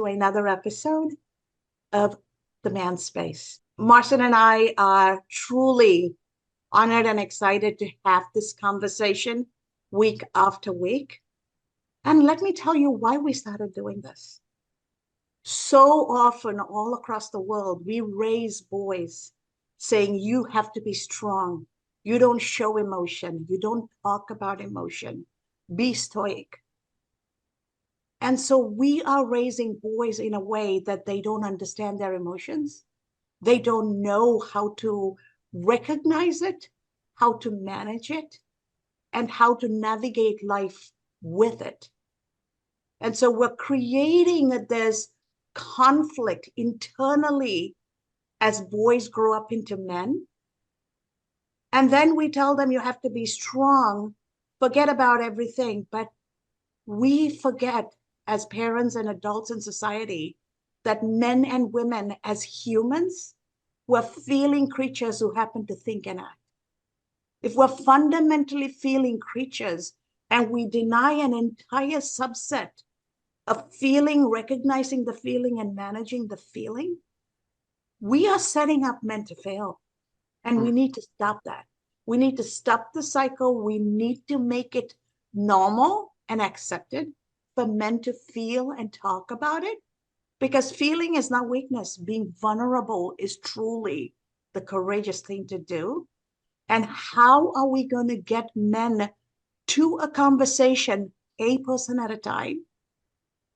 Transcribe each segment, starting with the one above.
another episode of The Man Space. Marcin and I are truly honored and excited to have this conversation week after week. And let me tell you why we started doing this. So often, all across the world, we raise boys saying, you have to be strong. You don't show emotion. You don't talk about emotion. Be stoic. And so we are raising boys in a way that they don't understand their emotions. They don't know how to recognize it, how to manage it, and how to navigate life with it. And so we're creating this conflict internally as boys grow up into men. And then we tell them you have to be strong, forget about everything. But we forget as parents and adults in society that men and women as humans were feeling creatures who happen to think and act. If we're fundamentally feeling creatures and we deny an entire subset of feeling, recognizing the feeling and managing the feeling, we are setting up men to fail. And we need to stop that. We need to stop the cycle. We need to make it normal and accepted for men to feel and talk about it, because feeling is not weakness. Being vulnerable is truly the courageous thing to do. And how are we going to get men to a conversation, a person at a time,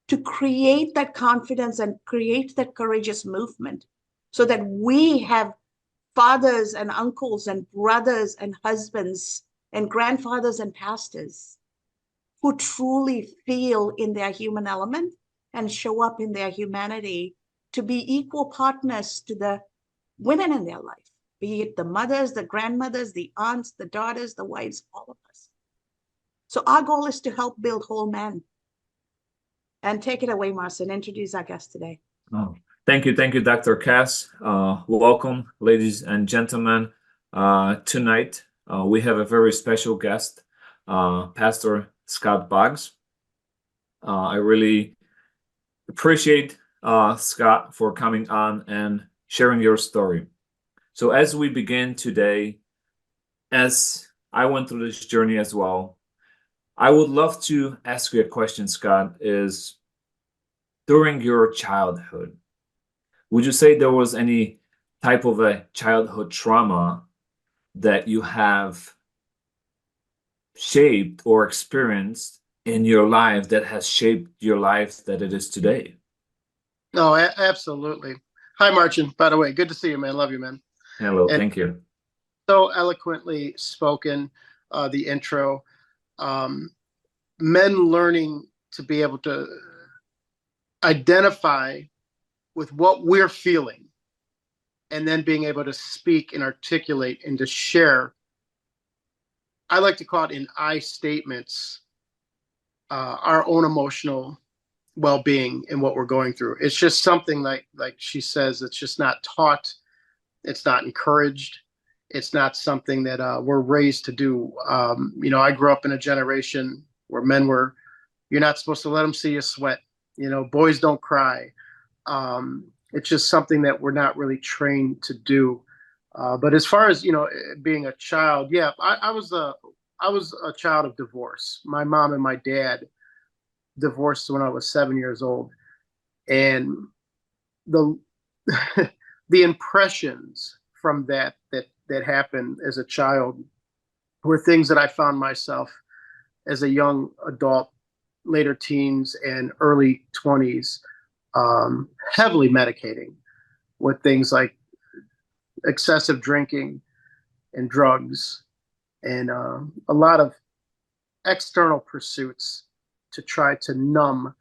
to create that confidence and create that courageous movement so that we have fathers and uncles and brothers and husbands and grandfathers and pastors who truly feel in their human element and show up in their humanity to be equal partners to the women in their life, be it the mothers, the grandmothers, the aunts, the daughters, the wives, all of us. So our goal is to help build whole men. And take it away, Marcin. Introduce our guest today. Oh, thank you, Dr. Cass. Welcome, ladies and gentlemen. Tonight, we have a very special guest, Pastor Scott Boggs. I really appreciate Scott for coming on and sharing your story. So as we begin today, as I went through this journey as well, I would love to ask you a question, Scott, is during your childhood, would you say there was any type of a childhood trauma that you have shaped or experienced in your life that has shaped your life that it is today? No, absolutely. Hi, Marcin. By the way, good to see you, man. Love you, man. Hello, thank you. So eloquently spoken, the intro. Men learning to be able to identify with what we're feeling and then being able to speak and articulate and to share. I like to call it in I statements, our own emotional well-being and what we're going through. It's just something like she says, it's just not taught. It's not encouraged. It's not something that we're raised to do. I grew up in a generation where men were, you're not supposed to let them see you sweat. Boys don't cry. It's just something that we're not really trained to do. But as far as, being a child, yeah, I was a child of divorce. My mom and my dad divorced when I was 7 years old. And the the impressions from that happened as a child were things that I found myself as a young adult, later teens and early 20s, heavily medicating with things like excessive drinking and drugs and a lot of external pursuits to try to numb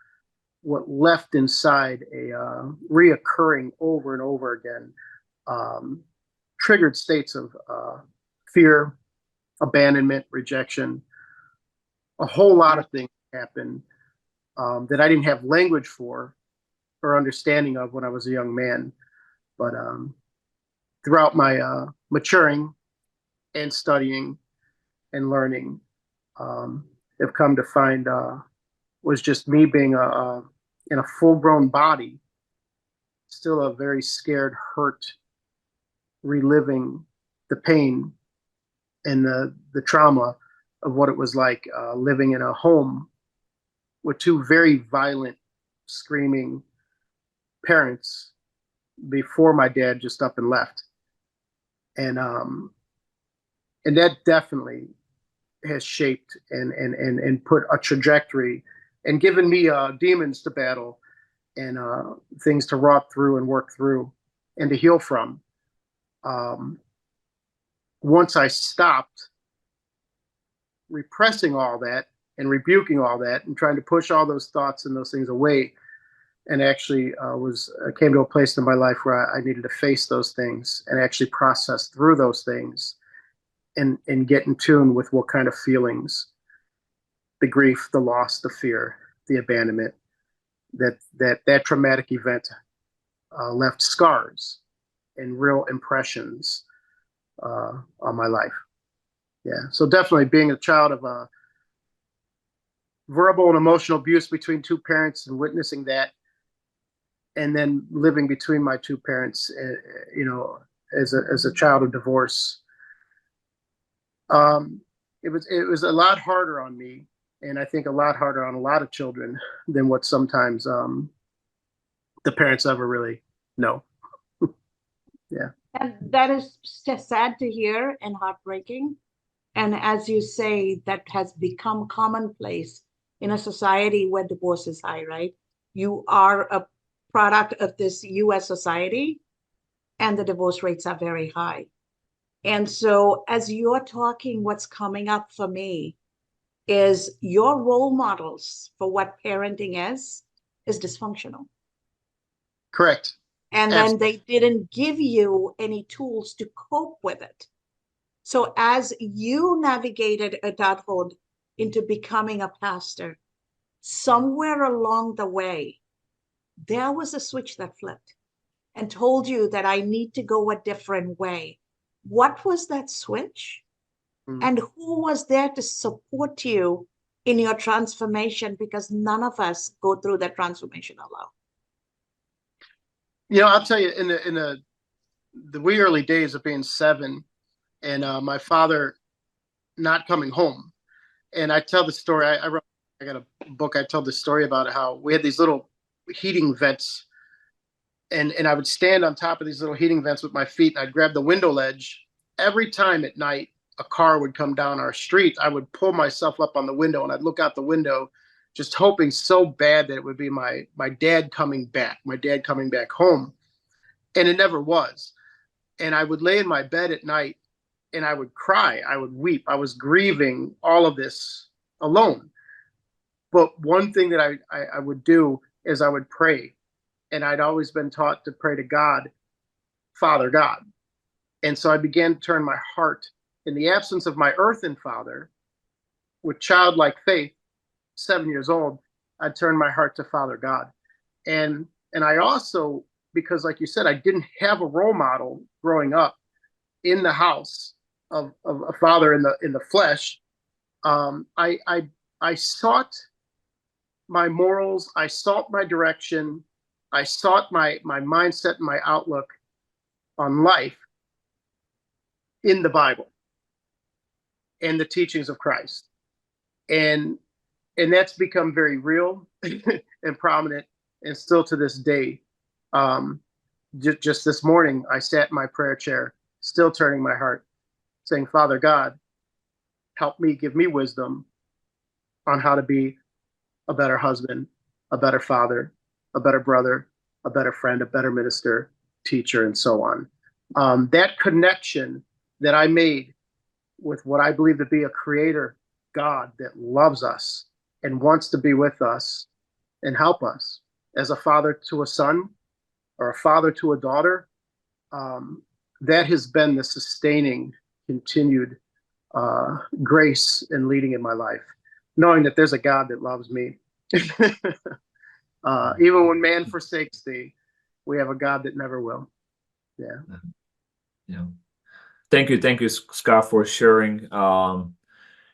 what left inside a reoccurring over and over again, triggered states of fear, abandonment, rejection. A whole lot of things happened that I didn't have language for or understanding of when I was a young man. But throughout my maturing and studying and learning, have come to find was just me being in a full-grown body, still a very scared, hurt, reliving the pain and the trauma of what it was like living in a home with two very violent, screaming parents before my dad just up and left. And that definitely has shaped and put a trajectory and given me demons to battle and things to rot through and work through and to heal from. Once I stopped repressing all that and rebuking all that and trying to push all those thoughts and those things away, and actually came to a place in my life where I needed to face those things and actually process through those things and get in tune with what kind of feelings, the grief, the loss, the fear, the abandonment, that traumatic event left scars and real impressions on my life. Yeah, so definitely being a child of verbal and emotional abuse between two parents and witnessing that, and then living between my two parents, as a child of divorce, it was a lot harder on me, and I think a lot harder on a lot of children than what sometimes the parents ever really know. Yeah. And that is sad to hear and heartbreaking. And as you say, that has become commonplace in a society where divorce is high, right? You are a product of this US society, and the divorce rates are very high. And so as you're talking, what's coming up for me is your role models for what parenting is dysfunctional. Correct. And then they didn't give you any tools to cope with it. So as you navigated adulthood into becoming a pastor, somewhere along the way, there was a switch that flipped and told you that I need to go a different way. What was that switch? And who was there to support you in your transformation? Because none of us go through that transformation alone. I'll tell you, in the wee early days of being 7, and my father not coming home, and I tell the story. I got a book. I tell the story about how we had these little heating vents, and I would stand on top of these little heating vents with my feet, and I'd grab the window ledge. Every time at night a car would come down our street, I would pull myself up on the window, and I'd look out the window, just hoping so bad that it would be my dad coming back home. And it never was. And I would lay in my bed at night and I would cry. I would weep. I was grieving all of this alone. But one thing that I would do is I would pray. And I'd always been taught to pray to God, Father God. And so I began to turn my heart, in the absence of my earthen father, with childlike faith, 7 years old, I'd turn my heart to Father God. And I also, because like you said, I didn't have a role model growing up in the house of a father in the flesh. I sought my morals, I sought my direction, I sought my mindset and my outlook on life in the Bible and the teachings of Christ. And that's become very real and prominent, and still to this day. Just this morning, I sat in my prayer chair, still turning my heart, saying, Father God, help me, give me wisdom on how to be a better husband, a better father, a better brother, a better friend, a better minister, teacher, and so on. That connection that I made with what I believe to be a creator God that loves us and wants to be with us and help us as a father to a son or a father to a daughter, that has been the sustaining, continued grace and leading in my life, knowing that there's a God that loves me. Even when man forsakes thee, we have a God that never will. Yeah. Thank you, Scott, for sharing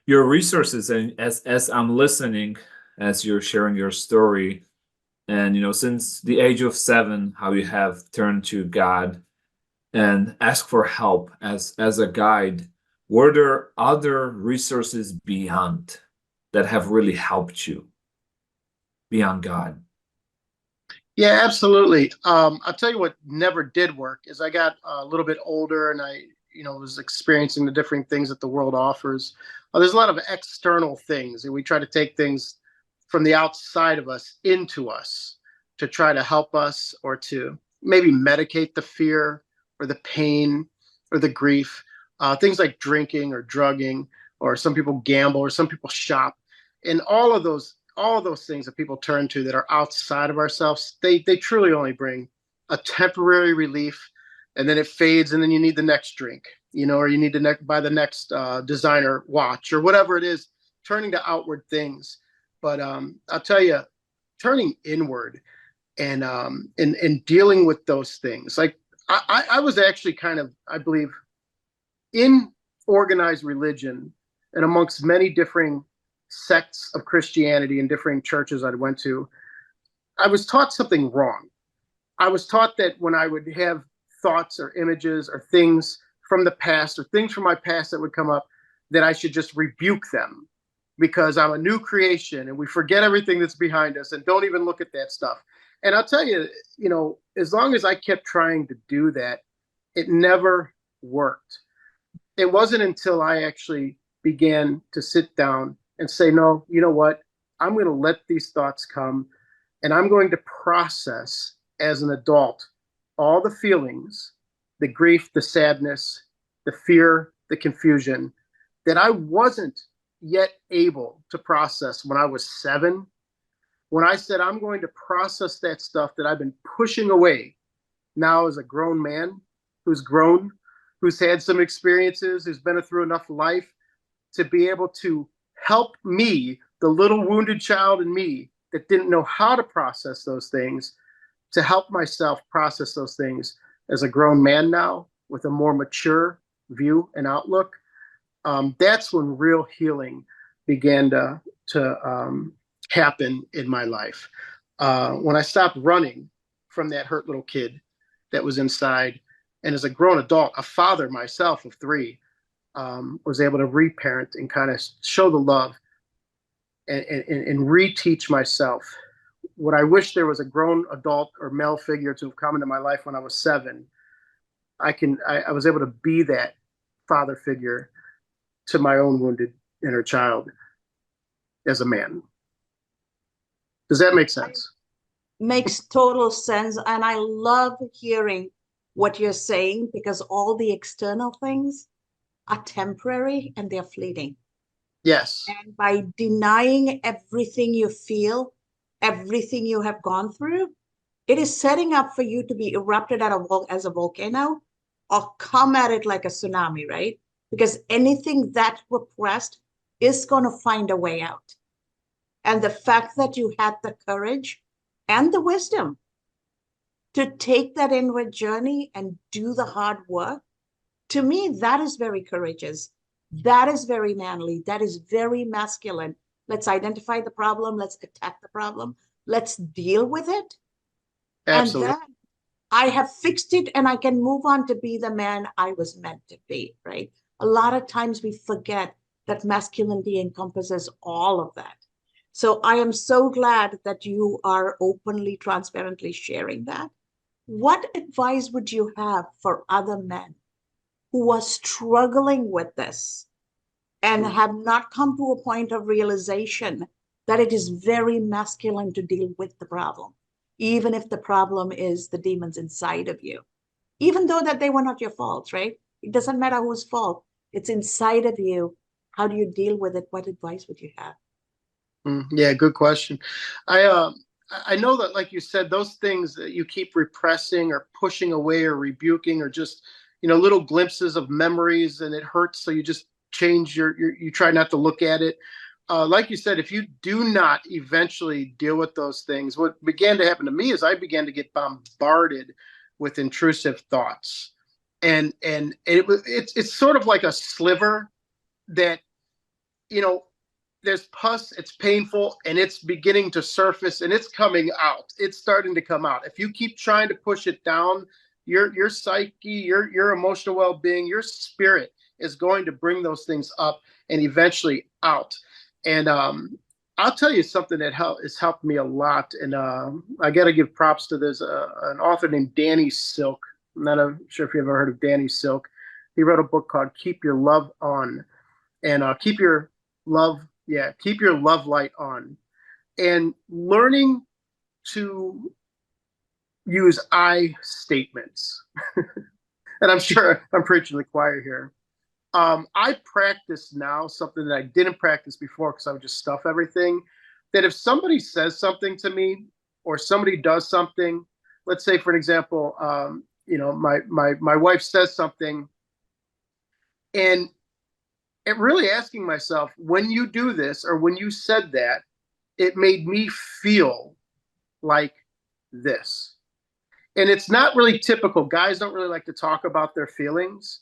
your resources. And as I'm listening, as you're sharing your story, And, since the age of 7, how you have turned to God and asked for help as a guide, were there other resources beyond that have really helped you beyond God? Yeah, absolutely. I'll tell you what never did work is I got a little bit older and I, was experiencing the different things that the world offers. There's a lot of external things, and we try to take things from the outside of us into us to try to help us or to maybe medicate the fear or the pain or the grief. Things like drinking or drugging, or some people gamble, or some people shop, and all of those things that people turn to that are outside of ourselves, they truly only bring a temporary relief, and then it fades, and then you need the next drink, or you need to buy the next designer watch or whatever it is, turning to outward things. But I'll tell you, turning inward and dealing with those things. Like I was actually kind of, I believe, in organized religion and amongst many different sects of Christianity and different churches I went to, I was taught something wrong. I was taught that when I would have thoughts or images or things from the past or things from my past that would come up, that I should just rebuke them because I'm a new creation and we forget everything that's behind us and don't even look at that stuff. And I'll tell you, as long as I kept trying to do that, it never worked. It wasn't until I actually began to sit down and say, no, you know what? I'm going to let these thoughts come, and I'm going to process as an adult all the feelings, the grief, the sadness, the fear, the confusion that I wasn't yet able to process when I was 7. When I said, I'm going to process that stuff that I've been pushing away now as a grown man who's grown, who's had some experiences, who's been through enough life to be able to help me, the little wounded child in me that didn't know how to process those things, to help myself process those things as a grown man now with a more mature view and outlook. That's when real healing began to happen in my life. When I stopped running from that hurt little kid that was inside, and as a grown adult, a father myself of 3, was able to reparent and kind of show the love and reteach myself what I wish there was a grown adult or male figure to have come into my life when I was 7. I was able to be that father figure to my own wounded inner child as a man. Does that make sense? Makes total sense. And I love hearing what you're saying, because all the external things are temporary and they're fleeting. Yes. And by denying everything you feel, everything you have gone through, it is setting up for you to be erupted as a volcano or come at it like a tsunami, right? Because anything that repressed is going to find a way out. And the fact that you had the courage and the wisdom to take that inward journey and do the hard work, to me, that is very courageous. That is very manly. That is very masculine. Let's identify the problem. Let's attack the problem. Let's deal with it. Absolutely. And then I have fixed it and I can move on to be the man I was meant to be, right? A lot of times we forget that masculinity encompasses all of that. So I am so glad that you are openly, transparently sharing that. What advice would you have for other men who are struggling with this and have not come to a point of realization that it is very masculine to deal with the problem, even if the problem is the demons inside of you, even though that they were not your fault, right? It doesn't matter whose fault, it's inside of you. How do you deal with it? What advice would you have? Yeah, good question. I know that, like you said, those things that you keep repressing or pushing away or rebuking, or just little glimpses of memories, and it hurts, so you just change you try not to look at it. Like you said, if you do not eventually deal with those things, what began to happen to me is I began to get bombarded with intrusive thoughts, and it's sort of like a sliver that you know there's pus, it's painful, and it's beginning to surface, and it's coming out. It's starting to come out. If you keep trying to push it down, your psyche, your emotional well-being, your spirit is going to bring those things up and eventually out. And I'll tell you something that has helped me a lot. And I got to give props to this an author named Danny Silk. I'm not sure if you've ever heard of Danny Silk. He wrote a book called Keep Your Love On, and keep your love light on, and learning to use I statements. And I'm sure I'm preaching to the choir here. I practice now something that I didn't practice before because I would just stuff everything. That if somebody says something to me or somebody does something, let's say for an example, my wife says something, and really asking myself, when you do this or when you said that, it made me feel like this. And it's not really typical. Guys don't really like to talk about their feelings,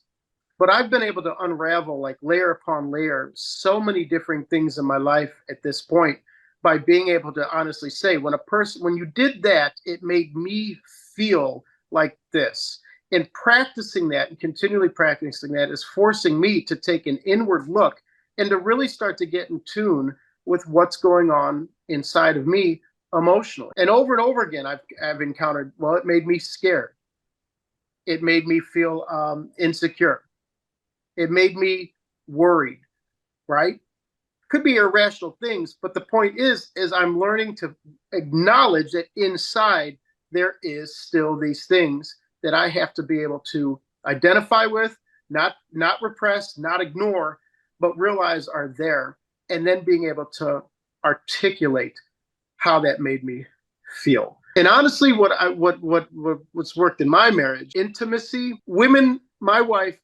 but I've been able to unravel like layer upon layer so many different things in my life at this point by being able to honestly say, when you did that, it made me feel like this. And practicing that and continually practicing that is forcing me to take an inward look and to really start to get in tune with what's going on inside of me emotionally. And over again, I've encountered, well, it made me scared. It made me feel insecure. It made me worried, right? Could be irrational things, but the point is I'm learning to acknowledge that inside there is still these things that I have to be able to identify with, not repress, not ignore, but realize are there, and then being able to articulate how that made me feel. And honestly, what's worked in my marriage, intimacy, women, my wife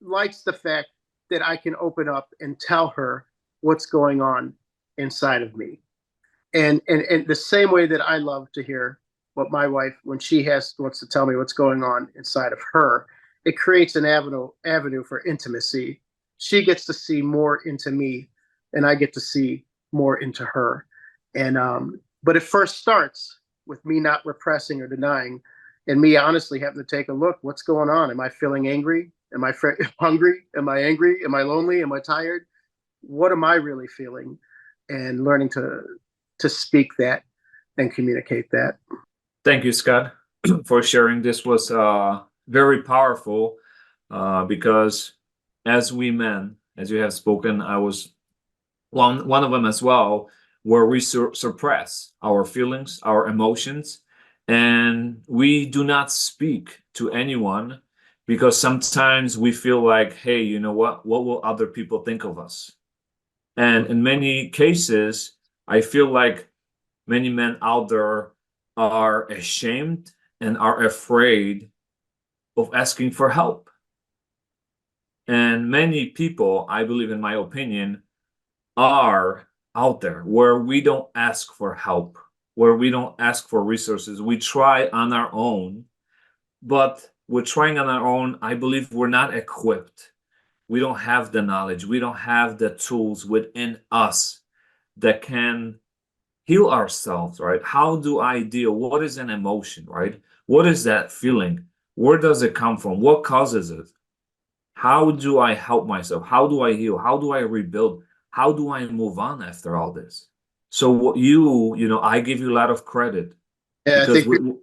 likes the fact that I can open up and tell her what's going on inside of me. And the same way that I love to hear what my wife, when she wants to tell me what's going on inside of her, it creates an avenue for intimacy. She gets to see more into me, and I get to see more into her. And but it first starts with me not repressing or denying, and me honestly having to take a look. What's going on? Am I feeling angry? Am I hungry? Am I angry? Am I lonely? Am I tired? What am I really feeling? And learning to speak that and communicate that. Thank you, Scott, for sharing. This was very powerful because as we men, as you have spoken, I was one of them as well, where we suppress our feelings, our emotions, and we do not speak to anyone because sometimes we feel like, hey, you know what will other people think of us? And in many cases, I feel like many men out there are ashamed and are afraid of asking for help. And many people, I believe, in my opinion, are out there where we don't ask for help, where we don't ask for resources. We try on our own, but we're trying on our own. I believe we're not equipped. We don't have the knowledge. We don't have the tools within us that can heal ourselves, right? How do I deal? What is an emotion, right? What is that feeling? Where does it come from? What causes it? How do I help myself? How do I heal? How do I rebuild? How do I move on after all this? So what I give you a lot of credit. Yeah, I think people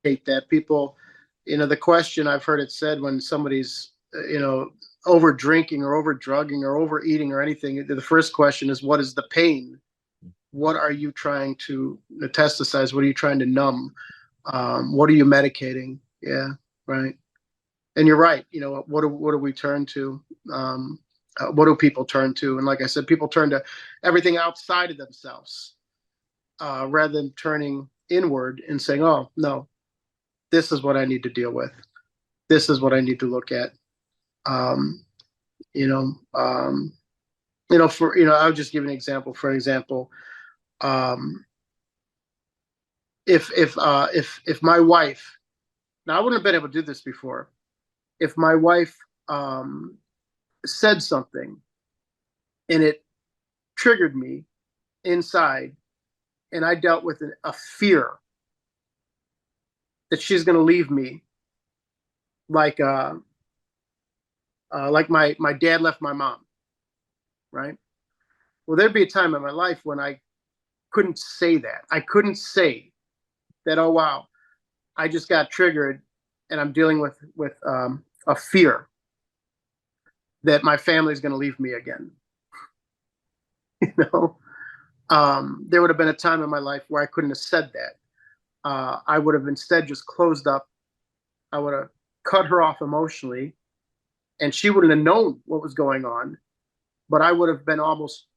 hate that. People, the question I've heard it said when somebody's, over drinking or over drugging or overeating or anything, the first question is, what is the pain? What are you trying to metastasize? What are you trying to numb? What are you medicating? Yeah, right. And you're right. What do we turn to? What do people turn to? And like I said, people turn to everything outside of themselves rather than turning inward and saying, oh, no, this is what I need to deal with. This is what I need to look at. I'll just give an example. For example, if my wife, now I wouldn't have been able to do this before. If my wife said something and it triggered me inside, and I dealt with a fear that she's going to leave me, like my dad left my mom, right? Well, there'd be a time in my life when I couldn't say that. I couldn't say that. Oh wow, I just got triggered, and I'm dealing with a fear that my family's going to leave me again. You know, there would have been a time in my life where I couldn't have said that. I would have instead just closed up. I would have cut her off emotionally, and she wouldn't have known what was going on. But I would have been almost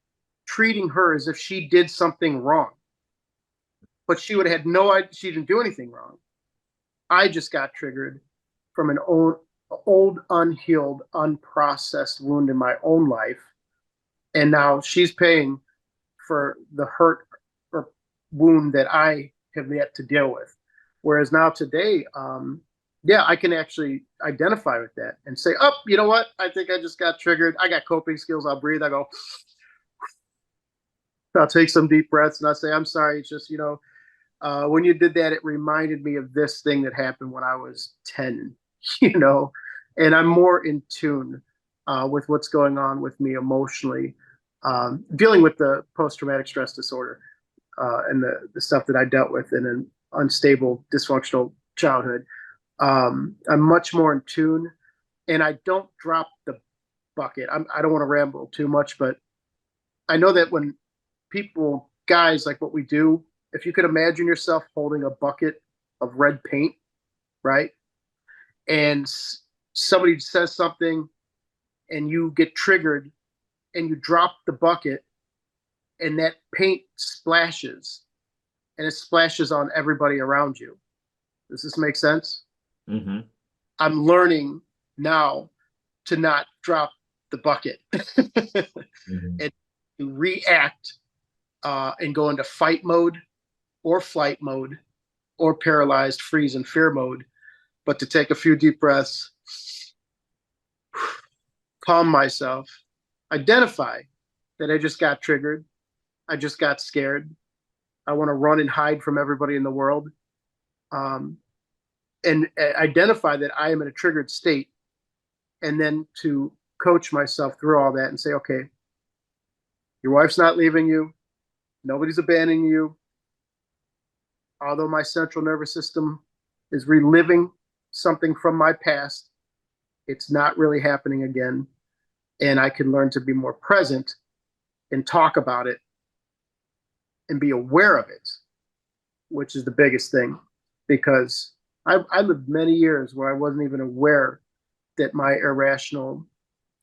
treating her as if she did something wrong. But she would have had no idea she didn't do anything wrong. I just got triggered from an old, unhealed, unprocessed wound in my own life. And now she's paying for the hurt or wound that I have yet to deal with. Whereas now today, yeah, I can actually identify with that and say, oh, you know what? I think I just got triggered. I got coping skills. I'll breathe. I go, I'll take some deep breaths and I'll say, I'm sorry. It's just, when you did that, it reminded me of this thing that happened when I was 10, and I'm more in tune with what's going on with me emotionally, dealing with the post-traumatic stress disorder and the stuff that I dealt with in an unstable, dysfunctional childhood. I'm much more in tune, and I don't drop the bucket. I don't want to ramble too much, but I know that when people, guys, like what we do, if you could imagine yourself holding a bucket of red paint, right? And somebody says something and you get triggered and you drop the bucket and that paint splashes and it splashes on everybody around you. Does this make sense? Mm-hmm. I'm learning now to not drop the bucket Mm-hmm. and to react and go into fight mode or flight mode or paralyzed freeze and fear mode, but to take a few deep breaths, calm myself, identify that I just got triggered. I just got scared. I want to run and hide from everybody in the world. And identify that I am in a triggered state, and then to coach myself through all that and say, okay, your wife's not leaving you. Nobody's abandoning you. Although my central nervous system is reliving something from my past, it's not really happening again. And I can learn to be more present and talk about it and be aware of it, which is the biggest thing. Because I lived many years where I wasn't even aware that my irrational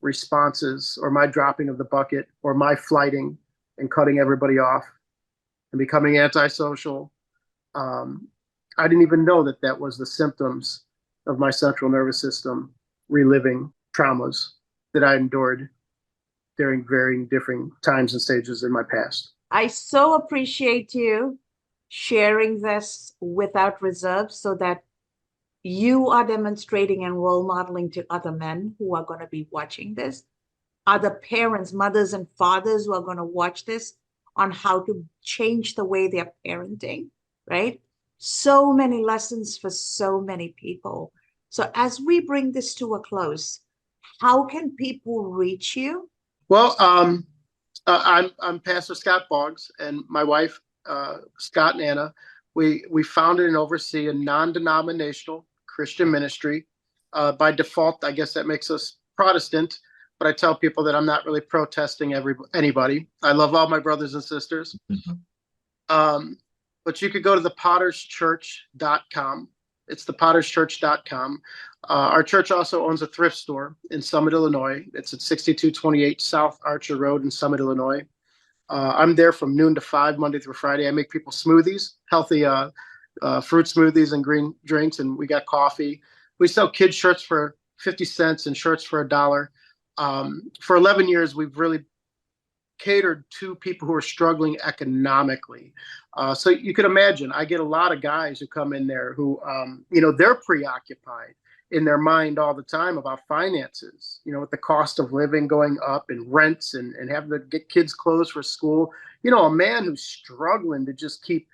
responses or my dropping of the bucket or my flighting and cutting everybody off and becoming antisocial, I didn't even know that that was the symptoms of my central nervous system reliving traumas that I endured during varying different times and stages in my past. I so appreciate you sharing this without reserve so that you are demonstrating and role modeling to other men who are going to be watching this, other parents, mothers and fathers who are going to watch this on how to change the way they're parenting, right? So many lessons for so many people. So as we bring this to a close, how can people reach you? Well, I'm Pastor Scott Boggs, and my wife, Scott and Anna, we founded and oversee a non-denominational Christian ministry. By default, I guess that makes us Protestant, but I tell people that I'm not really protesting anybody. I love all my brothers and sisters. Mm-hmm. But you could go to thepotterschurch.com. It's thepotterschurch.com. Our church also owns a thrift store in Summit, Illinois. It's at 6228 South Archer Road in Summit, Illinois. I'm there from noon to 5, Monday through Friday. I make people smoothies, healthy fruit smoothies and green drinks, and we got coffee. We sell kids shirts for 50 cents and shirts for $1. For 11 years, we've really catered to people who are struggling economically. So you can imagine, I get a lot of guys who come in there who, they're preoccupied in their mind all the time about finances, with the cost of living going up and rents and having to get kids clothes for school. A man who's struggling to just keep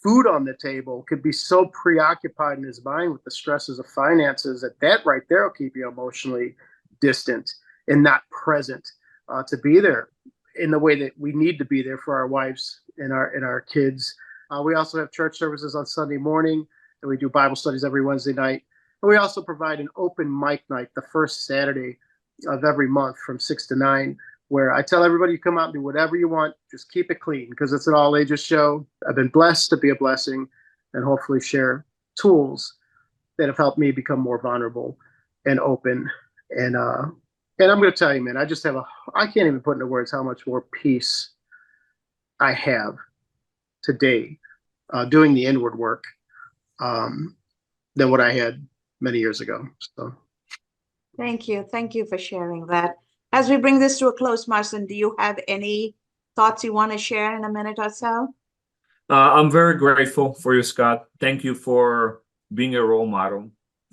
food on the table could be so preoccupied in his mind with the stresses of finances that right there will keep you emotionally distant and not present to be there in the way that we need to be there for our wives and our kids. We also have church services on Sunday morning, and we do Bible studies every Wednesday night. And we also provide an open mic night the first Saturday of every month from 6 to 9, where I tell everybody, you come out and do whatever you want, just keep it clean, because it's an all ages show. I've been blessed to be a blessing and hopefully share tools that have helped me become more vulnerable and open. And I'm going to tell you, man, I can't even put into words how much more peace I have today doing the inward work than what I had many years ago. So, Thank you. Thank you for sharing that. As we bring this to a close, Marcin, do you have any thoughts you want to share in a minute or so? I'm very grateful for you, Scott. Thank you for being a role model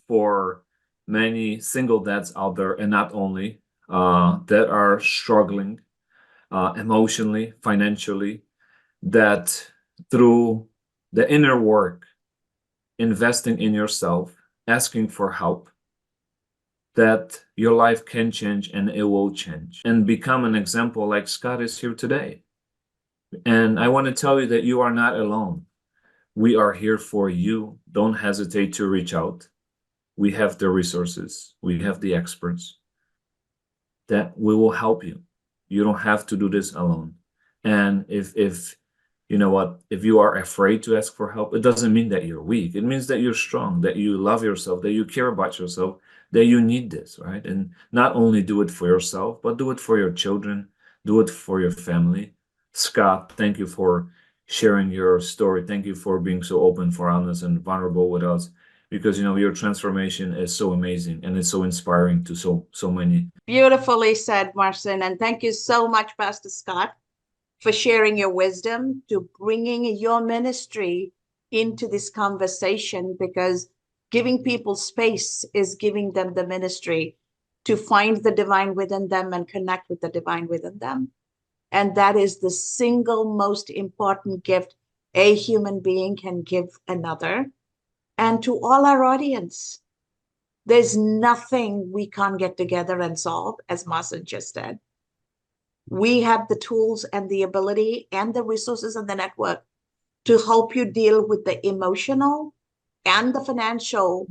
for many single dads out there, and not only that are struggling emotionally, financially, that through the inner work, investing in yourself, asking for help, that your life can change and it will change and become an example like Scott is here today. And I want to tell you that you are not alone. We are here for you. Don't hesitate to reach out. We have the resources. We have the experts that we will help you. You don't have to do this alone. And if you know what, if you are afraid to ask for help, it doesn't mean that you're weak. It means that you're strong, that you love yourself, that you care about yourself, that you need this, right? And not only do it for yourself, but do it for your children, do it for your family. Scott, thank you for sharing your story. Thank you for being so open, for honest, and vulnerable with us, because your transformation is so amazing and it's so inspiring to so many. Beautifully said, Marcin. And thank you so much, Pastor Scott, for sharing your wisdom, to bringing your ministry into this conversation, because giving people space is giving them the ministry to find the divine within them and connect with the divine within them. And that is the single most important gift a human being can give another. And to all our audience, there's nothing we can't get together and solve, as Marcin just said. We have the tools and the ability and the resources and the network to help you deal with the emotional and the financial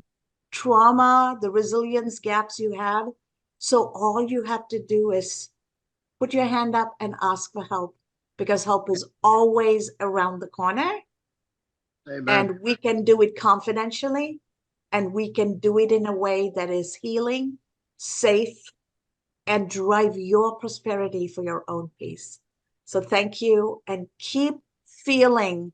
trauma, the resilience gaps you have. So all you have to do is put your hand up and ask for help, because help is always around the corner. amen. And we can do it confidentially, and we can do it in a way that is healing, safe, and drive your prosperity for your own peace. So thank you, and keep feeling.